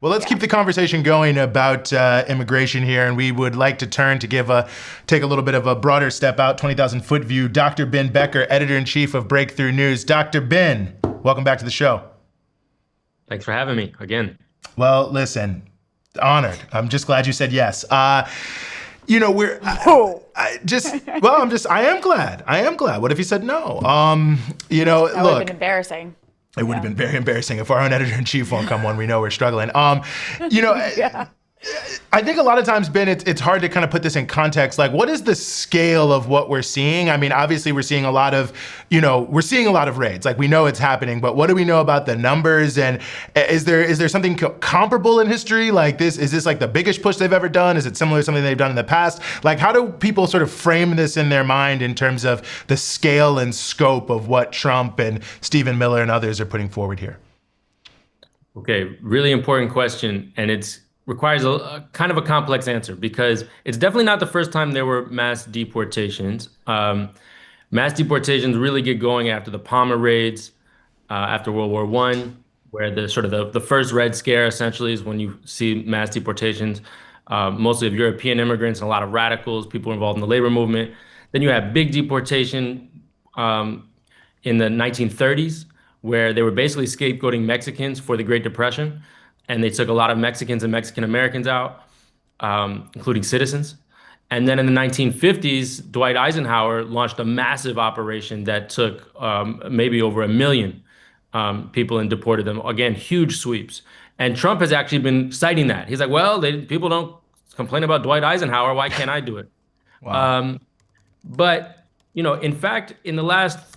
Well, let's keep the conversation going about immigration here, and we would like to turn to take a little bit of a broader step out, 20,000-foot view. Dr. Ben Becker, editor-in-chief of Breakthrough News. Dr. Ben, welcome back to the show. Thanks for having me again. Well, listen, honored. I'm just glad you said yes. I am glad. I am glad. What if you said no? That would have been embarrassing. It would have been very embarrassing if our own editor-in-chief won't come when we know we're struggling. Yeah. I think a lot of times, Ben, it's hard to kind of put this in context. Like, what is the scale of what we're seeing? I mean, obviously we're seeing a lot of raids. Like, we know it's happening, but what do we know about the numbers? And is there something comparable in history like this? Is this like the biggest push they've ever done? Is it similar to something they've done in the past? Like, how do people sort of frame this in their mind in terms of the scale and scope of what Trump and Stephen Miller and others are putting forward here? Okay, really important question, and it's requires a kind of a complex answer because it's definitely not the first time there were mass deportations. Mass deportations really get going after the Palmer raids, after World War I, where the first Red Scare essentially is when you see mass deportations, mostly of European immigrants and a lot of radicals, people involved in the labor movement. Then you have big deportation in the 1930s, where they were basically scapegoating Mexicans for the Great Depression. And they took a lot of Mexicans and Mexican Americans out, including citizens. And then in the 1950s, Dwight Eisenhower launched a massive operation that took maybe over 1 million people and deported them. Again, huge sweeps. And Trump has actually been citing that. He's like, well, people don't complain about Dwight Eisenhower. Why can't I do it? Wow. But, in fact, in the last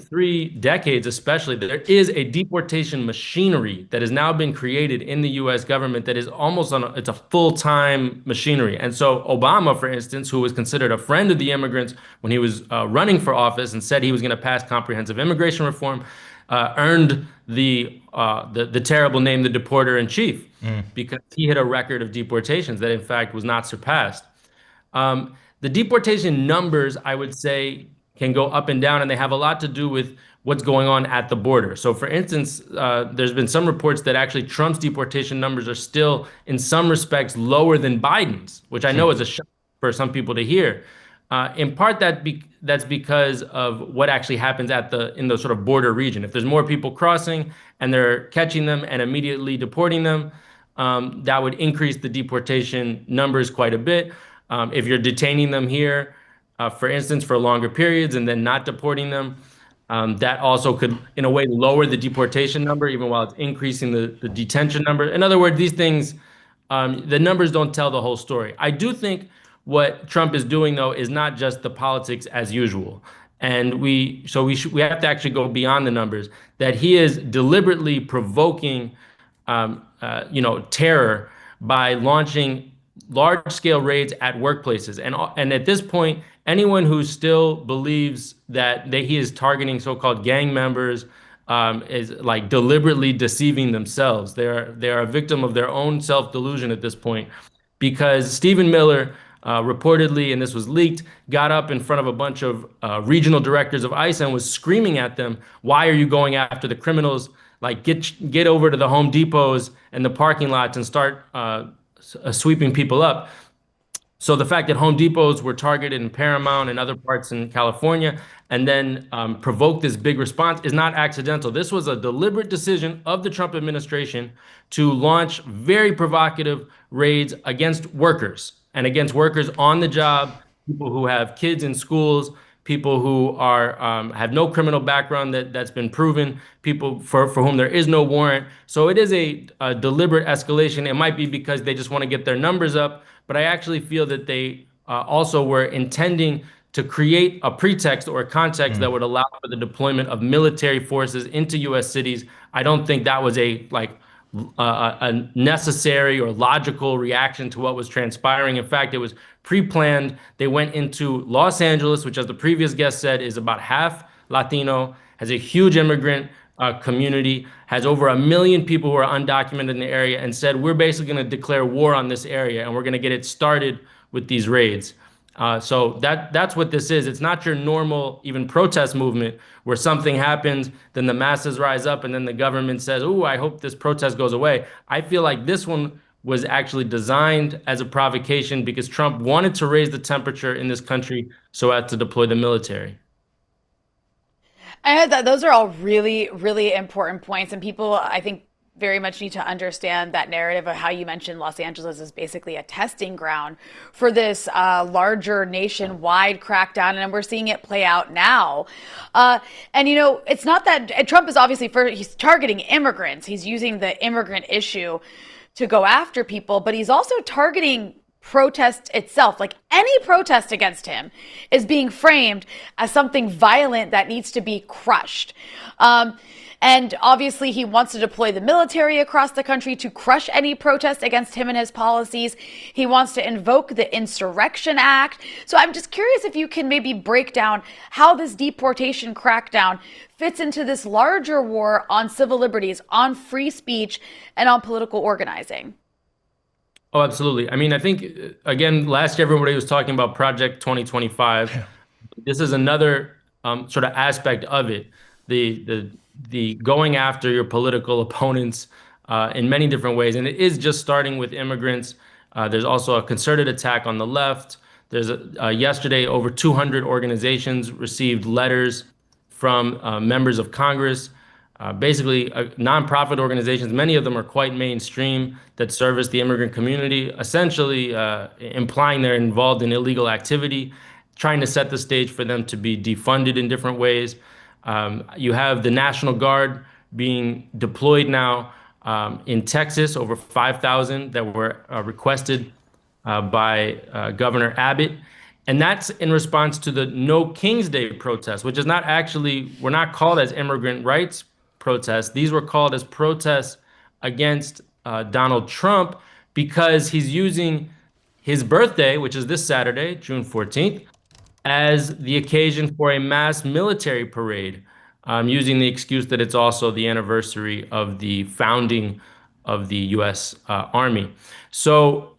3 decades, especially, there is a deportation machinery that has now been created in the U.S. government that is almost it's a full-time machinery. And so Obama, for instance, who was considered a friend of the immigrants when he was running for office and said he was going to pass comprehensive immigration reform, earned the terrible name, the deporter in chief, because he had a record of deportations that, in fact, was not surpassed. The deportation numbers, I would say, can go up and down, and they have a lot to do with what's going on at the border. So, for instance, there's been some reports that actually Trump's deportation numbers are still, in some respects, lower than Biden's, which I know is a shock for some people to hear. In part, that's because of what actually happens in the sort of border region. If there's more people crossing and they're catching them and immediately deporting them, that would increase the deportation numbers quite a bit. If you're detaining them here, for instance, for longer periods and then not deporting them, that also could, in a way, lower the deportation number, even while it's increasing the detention number. In other words, these things, the numbers don't tell the whole story. I do think what Trump is doing, though, is not just the politics as usual. And we have to actually go beyond the numbers, that he is deliberately provoking, terror by launching large-scale raids at workplaces. And at this point, anyone who still believes that he is targeting so-called gang members is like deliberately deceiving themselves. They are a victim of their own self-delusion at this point, because Stephen Miller reportedly, and this was leaked, got up in front of a bunch of regional directors of ICE and was screaming at them, "Why are you going after the criminals? Like, get over to the Home Depots and the parking lots and start sweeping people up." So the fact that Home Depots were targeted in Paramount and other parts in California and then provoked this big response is not accidental. This was a deliberate decision of the Trump administration to launch very provocative raids against workers and against workers on the job, people who have kids in schools, people who have no criminal background that's been proven, people for whom there is no warrant. So it is a deliberate escalation. It might be because they just want to get their numbers up, but I actually feel that they also were intending to create a pretext or a context that would allow for the deployment of military forces into U.S. cities. I don't think that was a necessary or logical reaction to what was transpiring. In fact, it was pre-planned. They went into Los Angeles, which, as the previous guest said, is about half Latino, has a huge immigrant community, has over 1 million people who are undocumented in the area, and said, we're basically going to declare war on this area, and we're going to get it started with these raids. So that's what this is. It's not your normal even protest movement where something happens, then the masses rise up, and then the government says, "Oh, I hope this protest goes away." I feel like this one was actually designed as a provocation because Trump wanted to raise the temperature in this country so as to deploy the military. I heard that those are all really, really important points, and people, I think, very much need to understand that narrative of how you mentioned Los Angeles is basically a testing ground for this larger nationwide crackdown, and we're seeing it play out now. And it's not that Trump is obviously he's targeting immigrants. He's using the immigrant issue to go after people, but he's also targeting protest itself. Like any protest against him is being framed as something violent that needs to be crushed. And obviously, he wants to deploy the military across the country to crush any protest against him and his policies. He wants to invoke the Insurrection Act. So I'm just curious if you can maybe break down how this deportation crackdown fits into this larger war on civil liberties, on free speech, and on political organizing. Oh, absolutely. I mean, I think, again, last year everybody was talking about Project 2025. Yeah. This is another sort of aspect of it. The going after your political opponents in many different ways. And it is just starting with immigrants. There's also a concerted attack on the left. There's yesterday, over 200 organizations received letters from members of Congress, basically nonprofit organizations. Many of them are quite mainstream that service the immigrant community, essentially implying they're involved in illegal activity, trying to set the stage for them to be defunded in different ways. You have the National Guard being deployed now in Texas, over 5,000 that were requested by Governor Abbott. And that's in response to the No King's Day protest, which is not actually, were not called as immigrant rights protests. These were called as protests against Donald Trump because he's using his birthday, which is this Saturday, June 14th, as the occasion for a mass military parade, using the excuse that it's also the anniversary of the founding of the U.S. Army. So,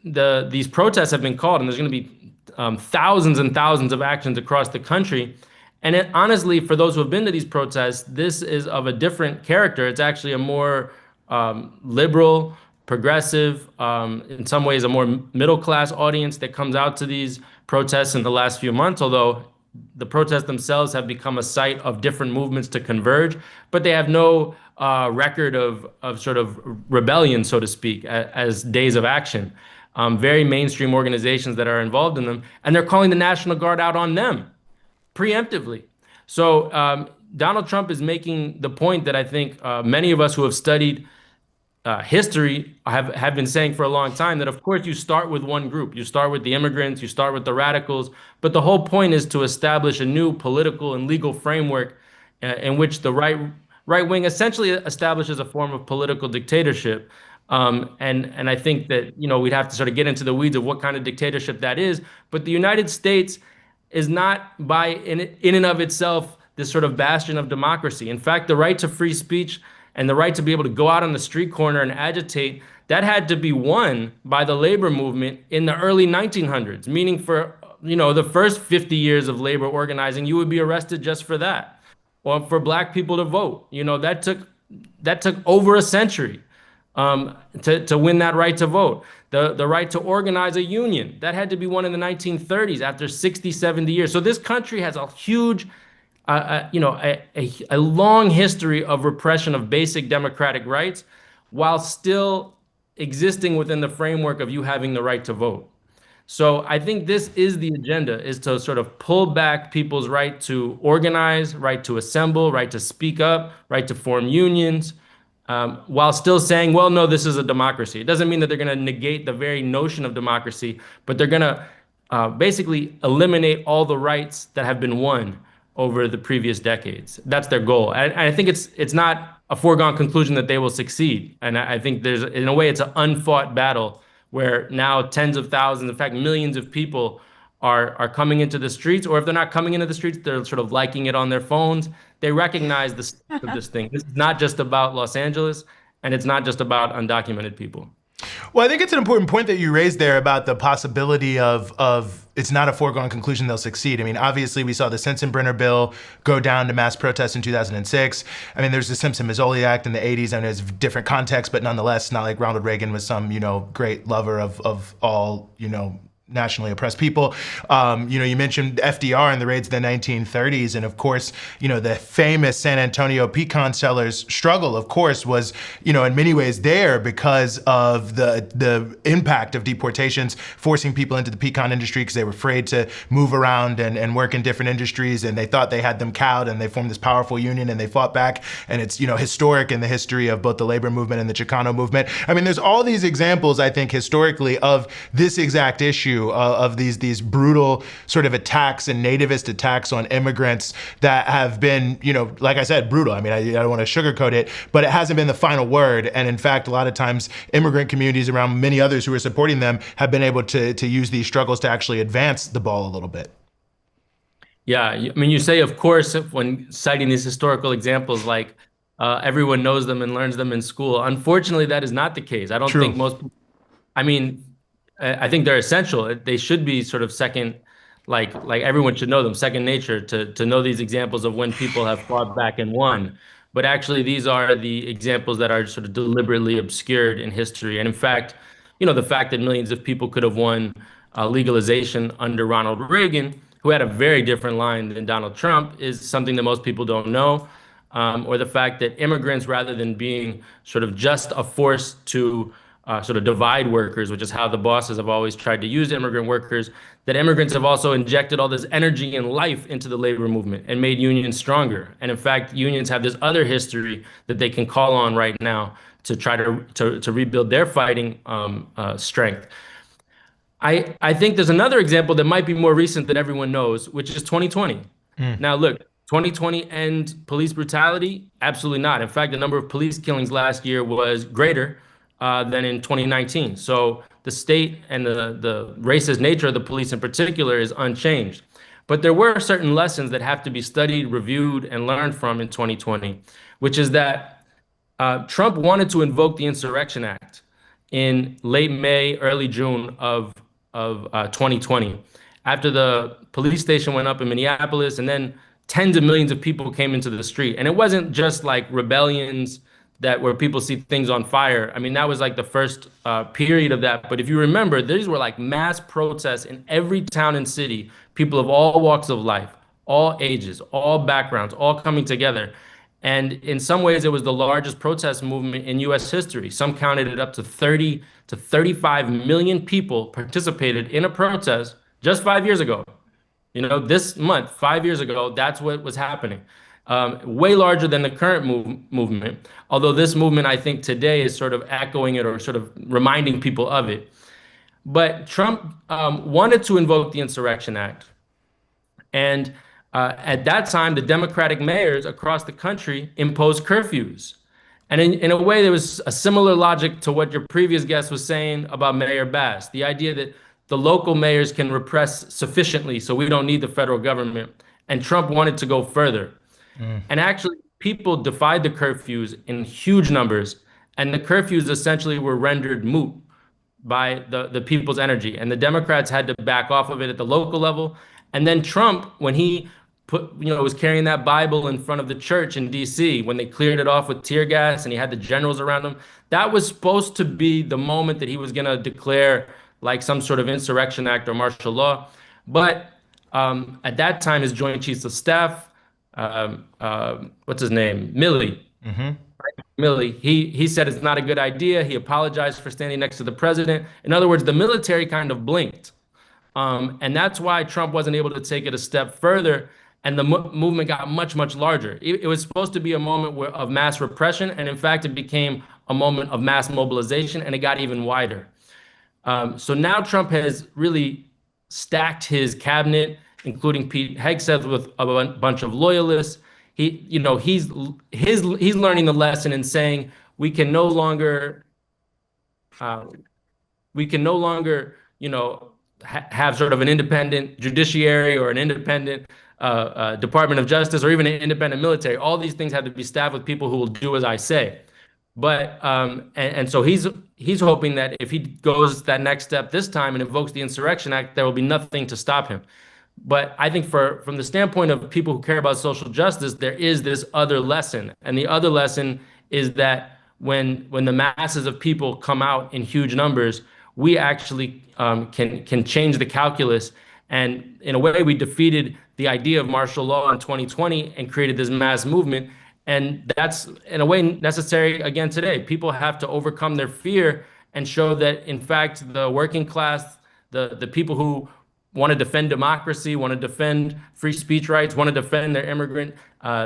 these protests have been called, and there's going to be thousands and thousands of actions across the country. And honestly, for those who have been to these protests, this is of a different character. It's actually a more liberal, progressive, in some ways, a more middle-class audience that comes out to these protests in the last few months, although the protests themselves have become a site of different movements to converge, but they have no record of sort of rebellion, so to speak, as days of action. Very mainstream organizations that are involved in them, and they're calling the National Guard out on them preemptively. So Donald Trump is making the point that I think many of us who have studied history have been saying for a long time, that of course you start with one group. You start with the immigrants, you start with the radicals, but the whole point is to establish a new political and legal framework in which the right wing essentially establishes a form of political dictatorship. And I think that, we'd have to sort of get into the weeds of what kind of dictatorship that is. But the United States is not in and of itself this sort of bastion of democracy. In fact, the right to free speech and the right to be able to go out on the street corner and agitate, that had to be won by the labor movement in the early 1900s, meaning for, the first 50 years of labor organizing, you would be arrested just for that. Or for black people to vote, that took over a century to win that right to vote. The right to organize a union, that had to be won in the 1930s after 60, 70 years. So this country has a huge a long history of repression of basic democratic rights while still existing within the framework of you having the right to vote. So I think this is the agenda, is to sort of pull back people's right to organize, right to assemble, right to speak up, right to form unions, while still saying, well, no, this is a democracy. It doesn't mean that they're going to negate the very notion of democracy, but they're going to basically eliminate all the rights that have been won over the previous decades. That's their goal. And I think it's not a foregone conclusion that they will succeed. And I think in a way, it's an unfought battle where now tens of thousands, in fact, millions of people are coming into the streets, or if they're not coming into the streets, they're sort of liking it on their phones. They recognize the stakes of this thing. This is not just about Los Angeles, and it's not just about undocumented people. Well, I think it's an important point that you raised there about the possibility of it's not a foregone conclusion they'll succeed. I mean, obviously, we saw the Sensenbrenner bill go down to mass protests in 2006. I mean, there's the Simpson-Mazzoli Act in the 80s. I mean, it's a different context, but nonetheless, not like Ronald Reagan was some, great lover of all, nationally oppressed people. You mentioned FDR and the raids of the 1930s. And of course, the famous San Antonio pecan sellers struggle, of course, was, in many ways there because of the impact of deportations, forcing people into the pecan industry because they were afraid to move around and work in different industries. And they thought they had them cowed, and they formed this powerful union and they fought back. And it's, historic in the history of both the labor movement and the Chicano movement. I mean, there's all these examples, I think, historically of this exact issue of these brutal sort of attacks and nativist attacks on immigrants that have been, like I said, brutal. I mean, I don't want to sugarcoat it, but it hasn't been the final word. And in fact, a lot of times immigrant communities around many others who are supporting them have been able to use these struggles to actually advance the ball a little bit. Yeah, I mean, you say, of course, when citing these historical examples, like everyone knows them and learns them in school. Unfortunately, that is not the case. I don't True. think most, I mean, I think they're essential. They should be sort of second, like everyone should know them, second nature to know these examples of when people have fought back and won. But actually, these are the examples that are sort of deliberately obscured in history. And in fact, the fact that millions of people could have won legalization under Ronald Reagan, who had a very different line than Donald Trump, is something that most people don't know. Or the fact that immigrants, rather than being sort of just a force to sort of divide workers, which is how the bosses have always tried to use immigrant workers, that immigrants have also injected all this energy and life into the labor movement and made unions stronger. And in fact, unions have this other history that they can call on right now to try to rebuild their fighting strength. I think there's another example that might be more recent than everyone knows, which is 2020. Now, look, 2020 end police brutality? Absolutely not. In fact, the number of police killings last year was greater than in 2019. So the state and the racist nature of the police in particular is unchanged. But there were certain lessons that have to be studied, reviewed, and learned from in 2020, which is that Trump wanted to invoke the Insurrection Act in late May, early June of 2020, after the police station went up in Minneapolis, and then tens of millions of people came into the street. And it wasn't just like rebellions where people see things on fire. I mean, that was like the first period of that. But if you remember, these were like mass protests in every town and city, people of all walks of life, all ages, all backgrounds, all coming together. And in some ways, it was the largest protest movement in US history. Some counted it up to 30 to 35 million people participated in a protest just 5 years ago. This month, 5 years ago, that's what was happening. Way larger than the current movement. Although this movement, I think today is sort of echoing it or sort of reminding people of it. But Trump wanted to invoke the Insurrection Act. And at that time, the Democratic mayors across the country imposed curfews. And in a way, there was a similar logic to what your previous guest was saying about Mayor Bass, the idea that the local mayors can repress sufficiently so we don't need the federal government. And Trump wanted to go further. And actually, people defied the curfews in huge numbers, and the curfews essentially were rendered moot by the people's energy. And the Democrats had to back off of it at the local level. And then Trump, when he was carrying that Bible in front of the church in DC, when they cleared it off with tear gas and he had the generals around him, that was supposed to be the moment that he was going to declare like some sort of insurrection act or martial law. But at that time, his Joint Chiefs of Staff, what's his name? Milley. Milley, he said it's not a good idea. He apologized for standing next to the president. In other words, the military kind of blinked. And that's why Trump wasn't able to take it a step further. And the movement got much, much larger. It was supposed to be a moment of mass repression. And in fact, it became a moment of mass mobilization, and it got even wider. So now Trump has really stacked his cabinet, including Pete Hegseth, with a bunch of loyalists. He's learning the lesson and saying we can no longer have sort of an independent judiciary or an independent Department of Justice or even an independent military. All these things have to be staffed with people who will do as I say. But and so he's he's hoping that if he goes that next step this time and invokes the Insurrection Act, there will be nothing to stop him. But I think from the standpoint of people who care about social justice, there is this other lesson. And the other lesson is that when the masses of people come out in huge numbers, we actually can change the calculus. And in a way, we defeated the idea of martial law in 2020 and created this mass movement. And that's, in a way, necessary again today. People have to overcome their fear and show that, in fact, the working class, the people who want to defend democracy, want to defend free speech rights, want to defend their immigrant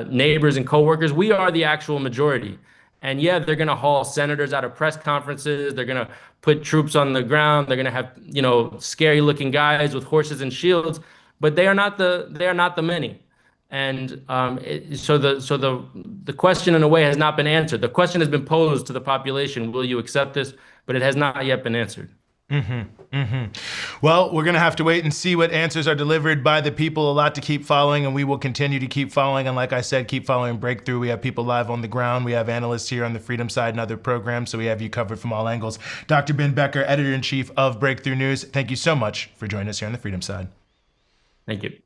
neighbors and coworkers, we are the actual majority. And yeah, they're going to haul senators out of press conferences. They're going to put troops on the ground. They're going to have, scary looking guys with horses and shields, but they are not the many. And so the question, in a way, has not been answered. The question has been posed to the population: will you accept this? But it has not yet been answered. Well, we're going to have to wait and see what answers are delivered by the people. A lot to keep following, and we will continue to keep following. And like I said, keep following Breakthrough. We have people live on the ground. We have analysts here on the Freedom Side and other programs, so we have you covered from all angles. Dr. Ben Becker, editor-in-chief of Breakthrough News, thank you so much for joining us here on the Freedom Side. Thank you.